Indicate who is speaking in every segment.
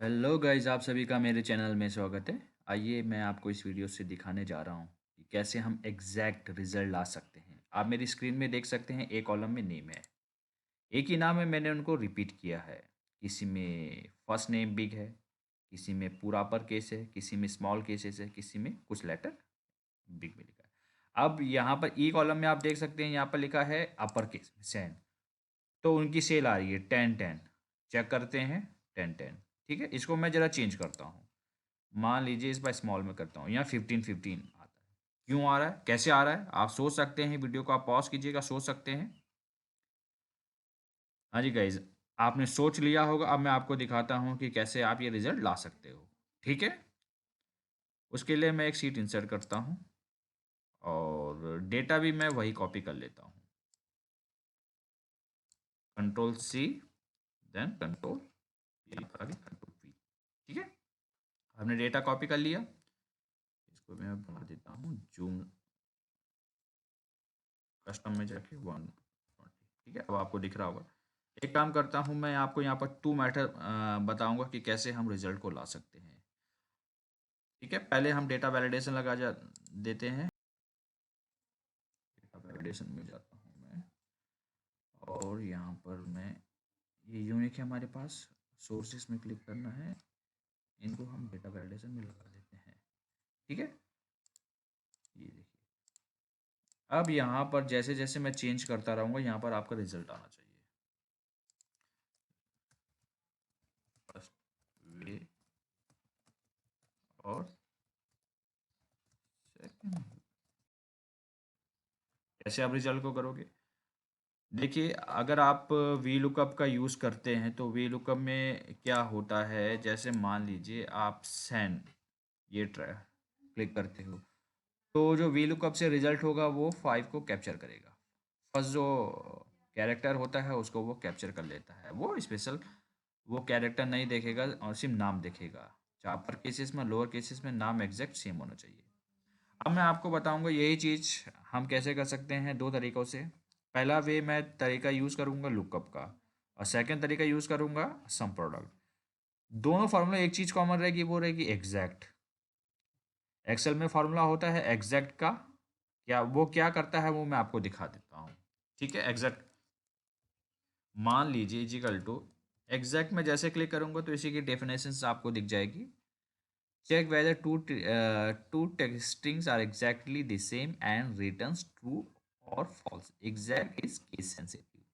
Speaker 1: Hello guys, आप सभी का मेरे चैनल में स्वागत है। आइए मैं आपको इस वीडियो से दिखाने जा रहा हूँ कि कैसे हम एग्जैक्ट रिजल्ट ला सकते हैं। आप मेरी स्क्रीन में देख सकते हैं, एक कॉलम में नेम है, एक ही नाम है, मैंने उनको रिपीट किया है। किसी में फर्स्ट नेम बिग है, किसी में पूरा अपर केस है, किसी में स्मॉल केसेस है, किसी में कुछ लेटर बिग में लिखा है। अब यहाँ पर ई कॉलम में आप देख सकते हैं, यहाँ पर लिखा है अपर केस सेन, तो उनकी सेल आ रही है 10-10। चेक करते हैं, 10-10। ठीक है, इसको मैं ज़रा चेंज करता हूँ। मान लीजिए इस बार स्मॉल में करता हूँ, यहाँ 15-15 आता है। क्यों आ रहा है, कैसे आ रहा है, आप सोच सकते हैं। वीडियो को आप पॉज कीजिएगा, सोच सकते हैं। हाँ जी गाइज, आपने सोच लिया होगा। अब मैं आपको दिखाता हूँ कि कैसे आप ये रिजल्ट ला सकते हो। ठीक है, उसके लिए मैं एक सीट इंसर्ट करता हूँ और डेटा भी मैं वही कॉपी कर लेता हूँ। Control C, then control control V. ठीक है, हमने डेटा कॉपी कर लिया। इसको मैं बढ़ा देता हूँ, जूम कस्टम में जाके 120। ठीक है, अब आपको दिख रहा होगा। एक काम करता हूँ, मैं आपको यहाँ पर टू मैथड बताऊंगा कि कैसे हम रिजल्ट को ला सकते हैं। ठीक है, पहले हम डेटा वैलिडेशन लगा जा देते हैं। डेटा वैलिडेशन में जाता हूँ मैं, और यहाँ पर मैं, ये यूनिक है हमारे पास, सोर्सेस में क्लिक करना है, इनको हम डेटा वैलिडेशन में लगा देते हैं। ठीक है, ये देखिए। अब यहाँ पर जैसे जैसे मैं चेंज करता रहूँगा, यहाँ पर आपका रिजल्ट आना चाहिए। फर्स्ट वे और सेकंड। कैसे आप रिजल्ट को करोगे, देखिए। अगर आप वी लुकअप का यूज़ करते हैं तो वी लुकअप में क्या होता है, जैसे मान लीजिए आप सेंड ये क्लिक करते हो, तो जो वी लुकअप से रिजल्ट होगा वो 5 को कैप्चर करेगा। फर्स्ट जो कैरेक्टर होता है उसको वो कैप्चर कर लेता है, वो स्पेशल, वो कैरेक्टर नहीं देखेगा और सिर्फ नाम देखेगा। चाहे अपर केसेस में लोअर केसेस में नाम एग्जैक्ट सेम होना चाहिए। अब मैं आपको बताऊंगा यही चीज़ हम कैसे कर सकते हैं, दो तरीक़ों से। पहला वे मैं तरीका यूज़ करूंगा लुकअप का, और सेकंड तरीका यूज़ करूंगा सम प्रोडक्ट। दोनों फार्मूला एक चीज़ कॉमन रहेगी, वो रहेगी एग्जैक्ट। एक्सेल में फार्मूला होता है एग्जैक्ट का, क्या वो क्या करता है वो मैं आपको दिखा देता हूँ। ठीक है, एग्जैक्ट मान लीजिए इजिकल टू, एग्जैक्ट में जैसे क्लिक करूंगा तो इसी की डेफिनेशन आपको दिख जाएगी। Check whether two text strings are exactly the same and returns true or false. Exact is case sensitive.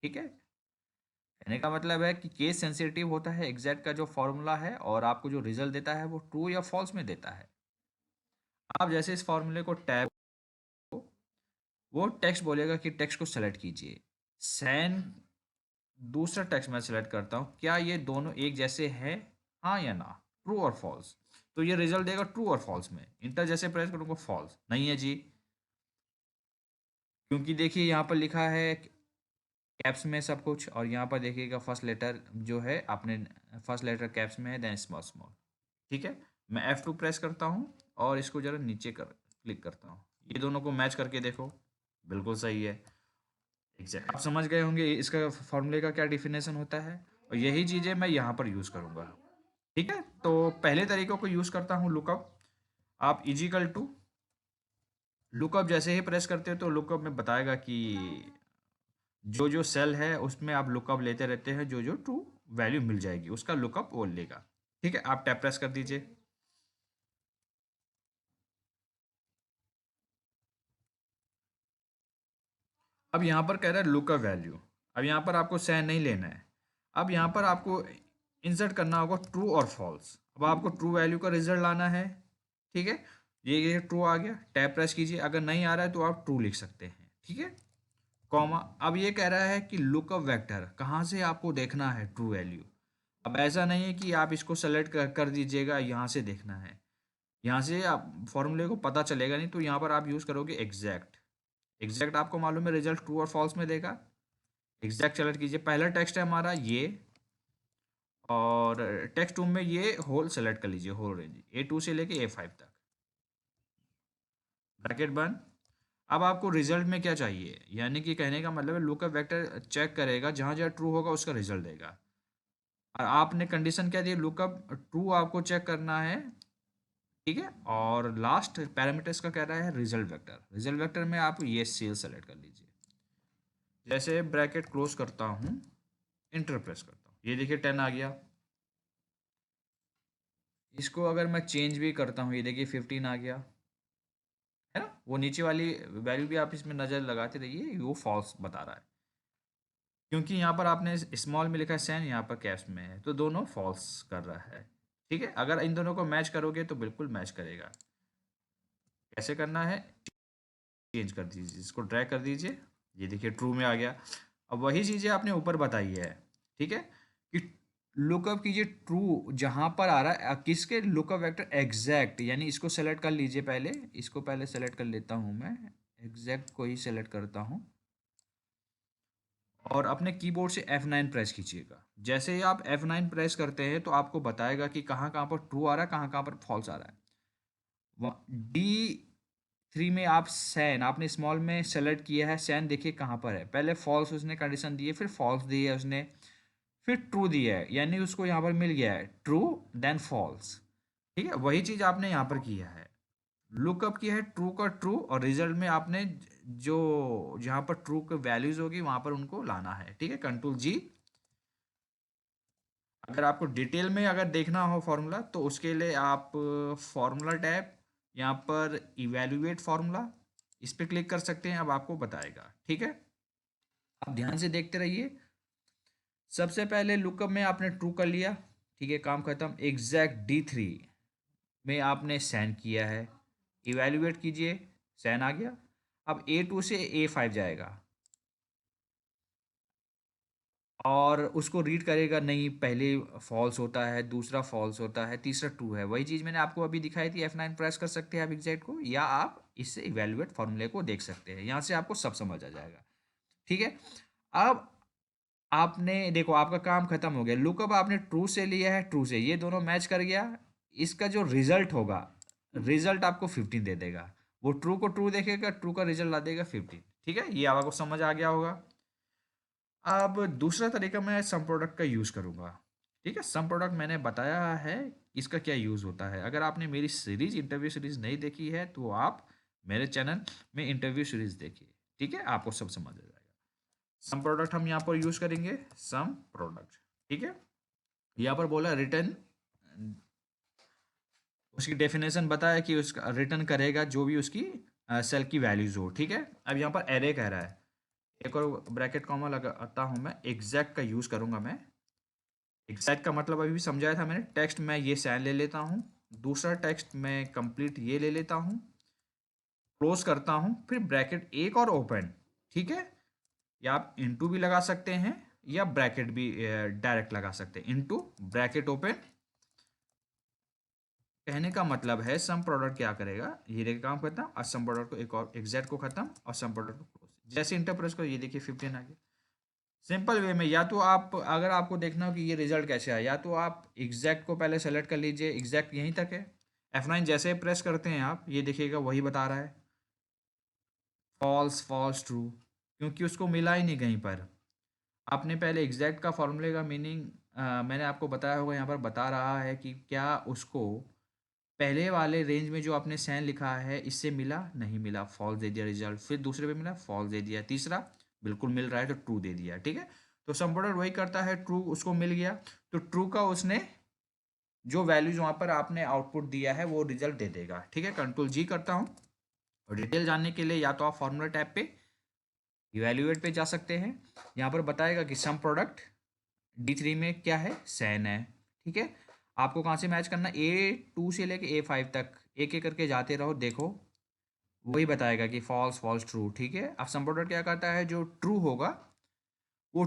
Speaker 1: ठीक है, कहने का मतलब है कि केस सेंसिटिव होता है एग्जैक्ट का जो फॉर्मूला है, और आपको जो रिजल्ट देता है वो ट्रू या फॉल्स में देता है। आप जैसे इस फॉर्मूले को टैब, वो टेक्स्ट बोलेगा कि टेक्स्ट को सेलेक्ट कीजिए। सैन दूसरा टेक्स्ट मैं सेलेक्ट करता हूँ, क्या ये दोनों एक जैसे हैं, हाँ या ना, ट्रू और फॉल्स। तो ये रिजल्ट देगा ट्रू और फॉल्स में। इंटर जैसे प्रेस करूँगा, फॉल्स नहीं है जी, क्योंकि देखिए यहाँ पर लिखा है कैप्स में सब कुछ, और यहाँ पर देखिएगा फर्स्ट लेटर जो है आपने, फर्स्ट लेटर कैप्स में है, देन स्मॉल स्मॉल। ठीक है, मैं F2 प्रेस करता हूँ और इसको जरा नीचे कर क्लिक करता हूँ, ये दोनों को मैच करके देखो, बिल्कुल सही है। एग्जैक्ट, आप समझ गए होंगे इसका फॉर्मूले का क्या डिफिनेशन होता है, और यही चीज़ें मैं यहाँ पर यूज़ करूँगा। ठीक है, तो पहले तरीकों को यूज़ करता हूँ लुकअप। आप इजिकल टू लुकअप जैसे ही प्रेस करते हो तो लुकअप में बताएगा कि जो जो सेल है उसमें आप लुकअप लेते रहते हैं, जो जो ट्रू वैल्यू मिल जाएगी उसका लुकअप वो लेगा। ठीक है, आप टैप प्रेस कर दीजिए। अब यहाँ पर कह रहा है लुकअप वैल्यू, अब यहाँ पर आपको सेंड नहीं लेना है। अब यहाँ पर आपको इंसर्ट करना होगा ट्रू और फॉल्स। अब आपको ट्रू वैल्यू का रिजल्ट लाना है। ठीक है, ये ट्रू आ गया, टैप प्रेस कीजिए। अगर नहीं आ रहा है तो आप ट्रू लिख सकते हैं। ठीक है, कॉमा। अब ये कह रहा है कि लुकअप वेक्टर कहाँ से आपको देखना है ट्रू वैल्यू। अब ऐसा नहीं है कि आप इसको सेलेक्ट कर दीजिएगा, यहाँ से देखना है, यहाँ से आप फॉर्मूले को पता चलेगा नहीं, तो यहाँ पर आप यूज़ करोगे एग्जैक्ट। एग्जैक्ट आपको मालूम है रिजल्ट ट्रू और फॉल्स में देगा। एग्जैक्ट सेलेक्ट कीजिए, पहला टेक्स्ट है हमारा ये, और टेक्स्ट टू में ये होल सेलेक्ट कर लीजिए, होल रेंज A2 से लेके A5 तक, ब्रैकेट बंद। अब आपको रिजल्ट में क्या चाहिए, यानी कि कहने का मतलब है लुकअप वेक्टर चेक करेगा, जहाँ जहाँ ट्रू होगा उसका रिजल्ट देगा। और आपने कंडीशन क्या दी, लुकअप ट्रू आपको चेक करना है, ठीक है। और लास्ट पैरामीटर्स का कह रहा है रिजल्ट वेक्टर। रिजल्ट वेक्टर में आप ये सेल सेलेक्ट कर लीजिए। जैसे ब्रैकेट क्लोज करता हूँ, इंटर प्रेस करता हूँ, ये देखिए 10 आ गया। इसको अगर मैं चेंज भी करता हूँ, ये देखिए 15 आ गया, है ना। वो नीचे वाली वैल्यू भी आप इसमें नज़र लगाते रहिए, वो फॉल्स बता रहा है, क्योंकि यहाँ पर आपने स्मॉल में लिखा है सैन, यहाँ पर कैप्स में है, तो दोनों फॉल्स कर रहा है, ठीक है। अगर इन दोनों को मैच करोगे तो बिल्कुल मैच करेगा। कैसे करना है, चेंज कर दीजिए, इसको ड्रैग कर दीजिए, ये देखिए ट्रू में आ गया। अब वही चीज़ें आपने ऊपर बताई है, ठीक है, कि लुकअप कीजिए ट्रू जहाँ पर आ रहा है किसके, लुकअप वेक्टर एग्जैक्ट, यानी इसको सेलेक्ट कर लीजिए। पहले इसको पहले सेलेक्ट कर लेता हूँ मैं, एग्जैक्ट को ही सेलेक्ट करता हूँ, और अपने कीबोर्ड से F9 प्रेस कीजिएगा। जैसे ही आप F9 प्रेस करते हैं तो आपको बताएगा कि कहाँ कहाँ पर ट्रू आ रहा है, कहाँ कहाँ पर फॉल्स आ रहा है। D3 में आप सैन, आपने स्मॉल में सेलेक्ट किया है, सैन देखिए कहाँ पर है, पहले फॉल्स उसने कंडीशन दी है, फिर फॉल्स दी है उसने, फिर ट्रू दिया है, यानी उसको यहाँ पर मिल गया है ट्रू देन फॉल्स, ठीक है। वही चीज़ आपने यहाँ पर किया है, लुकअप किया है ट्रू का ट्रू, और रिजल्ट में आपने जो जहाँ पर ट्रू की वैल्यूज होगी वहाँ पर उनको लाना है, ठीक है। कंट्रोल जी। अगर आपको डिटेल में अगर देखना हो फॉर्मूला, तो उसके लिए आप फॉर्मूला टैब, यहाँ पर इवेल्युएट फॉर्मूला, इस पर क्लिक कर सकते हैं, अब आपको बताएगा, ठीक है। आप ध्यान से देखते रहिए। सबसे पहले लुकअप में आपने ट्रू कर लिया, ठीक है, काम खत्म। एग्जैक्ट D3 में आपने सैन किया है, इवेल्युएट कीजिए, सैन आ गया। अब A2 से A5 जाएगा और उसको रीड करेगा, नहीं पहले फॉल्स होता है, दूसरा फॉल्स होता है, तीसरा ट्रू है। वही चीज़ मैंने आपको अभी दिखाई थी, F9 प्रेस कर सकते हैं आप एग्जैक्ट को, या आप इससे इवेल्युएट फॉर्मूले को देख सकते हैं, यहाँ से आपको सब समझ आ जाएगा, ठीक है। अब आपने देखो आपका काम खत्म हो गया, लुकअप आपने ट्रू से लिया है, ट्रू से, ये दोनों मैच कर गया। इसका जो रिजल्ट होगा, रिजल्ट आपको 15 दे देगा। वो ट्रू को ट्रू देखेगा, ट्रू का रिजल्ट ला देगा 15, ठीक है। ये आपको समझ आ गया होगा। अब दूसरा तरीका मैं सम प्रोडक्ट का यूज़ करूँगा, ठीक है। सम प्रोडक्ट मैंने बताया है इसका क्या यूज़ होता है। अगर आपने मेरी सीरीज इंटरव्यू सीरीज नहीं देखी है तो आप मेरे चैनल में इंटरव्यू सीरीज देखिए, ठीक है, आपको सब समझ आ जाएगा। सम प्रोडक्ट हम यहाँ पर यूज़ करेंगे, सम प्रोडक्ट, ठीक है। यहाँ पर बोला रिटर्न, उसकी डेफिनेशन बताया कि उसका रिटर्न करेगा जो भी उसकी सेल की वैल्यूज हो, ठीक है। अब यहाँ पर एरे कह रहा है, एक और ब्रैकेट कॉमा लगाता हूँ मैं, एग्जैक्ट का यूज़ करूँगा मैं। एग्जैक्ट का मतलब अभी भी समझाया था मैंने, टेक्स्ट मैं ये सैन ले लेता हूँ, दूसरा टेक्स्ट मैं कंप्लीट ये ले लेता हूँ, क्लोज करता हूँ, फिर ब्रैकेट एक और ओपन, ठीक है। या आप इनटू भी लगा सकते हैं, या ब्रैकेट भी डायरेक्ट लगा सकते हैं, इनटू ब्रैकेट ओपन। कहने का मतलब है सम प्रोडक्ट क्या करेगा, ये देखिए काम खत्म, और सम प्रोडक्ट को एक और एग्जैक्ट को खत्म, और सम प्रोडक्ट को क्लोज। जैसे इंटर प्रेस को, ये देखिए 15 आ गया। सिंपल वे में, या तो आप अगर आपको देखना हो कि ये रिजल्ट कैसे आया, या तो आप एग्जैक्ट को पहले सेलेक्ट कर लीजिए, एग्जैक्ट यहीं तक है, F9 जैसे प्रेस करते हैं आप, ये देखिएगा वही बता रहा है फॉल्स फॉल्स ट्रू, क्योंकि उसको मिला ही नहीं कहीं पर। आपने पहले एग्जैक्ट का फॉर्मूले का मीनिंग मैंने आपको बताया होगा, यहाँ पर बता रहा है कि क्या उसको पहले वाले रेंज में जो आपने सैन लिखा है इससे मिला, नहीं मिला, फॉल्स दे दिया रिजल्ट। फिर दूसरे पे मिला, फॉल्स दे दिया। तीसरा बिल्कुल मिल रहा है तो ट्रू दे दिया, ठीक है। तो सम प्रोडक्ट वही करता है, ट्रू उसको मिल गया तो ट्रू का उसने जो वैल्यूज वहाँ पर आपने आउटपुट दिया है वो रिजल्ट दे देगा, ठीक है। कंट्रोल जी करता हूँ, और डिटेल जानने के लिए या तो आप फॉर्मूला टैब पे इवेल्युएट पे जा सकते हैं, यहाँ पर बताएगा कि सम प्रोडक्ट D3 में क्या है, सैन है, ठीक है। आपको कहाँ से मैच करना, A2 से लेके A5 तक एक एक करके जाते रहो, देखो वही बताएगा कि फॉल्स फॉल्स ट्रू, ठीक है। अब सम प्रोडक्ट क्या करता है, जो ट्रू होगा वो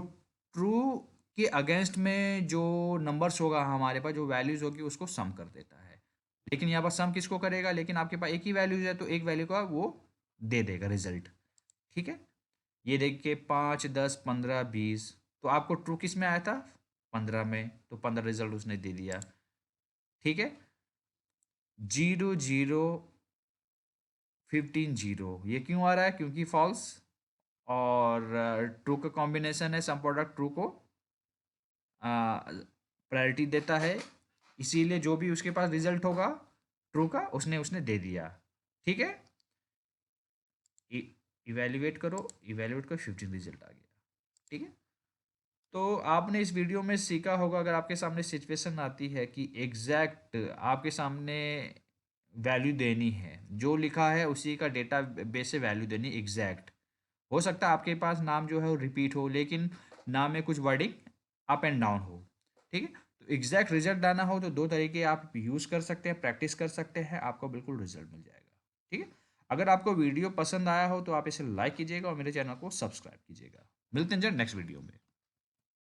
Speaker 1: ट्रू के अगेंस्ट में जो नंबर्स होगा हमारे पास, जो वैल्यूज होगी उसको सम कर देता है। लेकिन यहाँ पर सम किसको करेगा, लेकिन आपके पास एक ही वैल्यूज है तो एक वैल्यू का वो दे देगा रिजल्ट, ठीक है। ये देखिए 5 10 15 20, तो आपको ट्रू किस में आया था, 15 में, तो 15 रिजल्ट उसने दे दिया, ठीक है। 0 0 15 0, ये क्यों आ रहा है, क्योंकि फॉल्स और ट्रू का कॉम्बिनेशन है, सम प्रोडक्ट ट्रू को प्रायोरिटी देता है, इसीलिए जो भी उसके पास रिजल्ट होगा ट्रू का उसने उसने दे दिया। ठीक है, इवेल्युएट करो, इवेल्युएट करो, 15 रिजल्ट आ गया। ठीक है, तो आपने इस वीडियो में सीखा होगा, अगर आपके सामने सिचुएशन आती है कि एग्जैक्ट आपके सामने वैल्यू देनी है, जो लिखा है उसी का डेटा बेस से वैल्यू देनी एग्जैक्ट। हो सकता है आपके पास नाम जो है वो रिपीट हो, लेकिन नाम में कुछ वर्डिंग अप एंड डाउन हो। ठीक है, तो एग्जैक्ट रिजल्ट लाना हो तो दो तरीके आप यूज़ कर सकते हैं, प्रैक्टिस कर सकते हैं, आपको बिल्कुल रिजल्ट मिल जाएगा। ठीक है, अगर आपको वीडियो पसंद आया हो तो आप इसे लाइक कीजिएगा और मेरे चैनल को सब्सक्राइब कीजिएगा। मिलते हैं जब नेक्स्ट वीडियो में।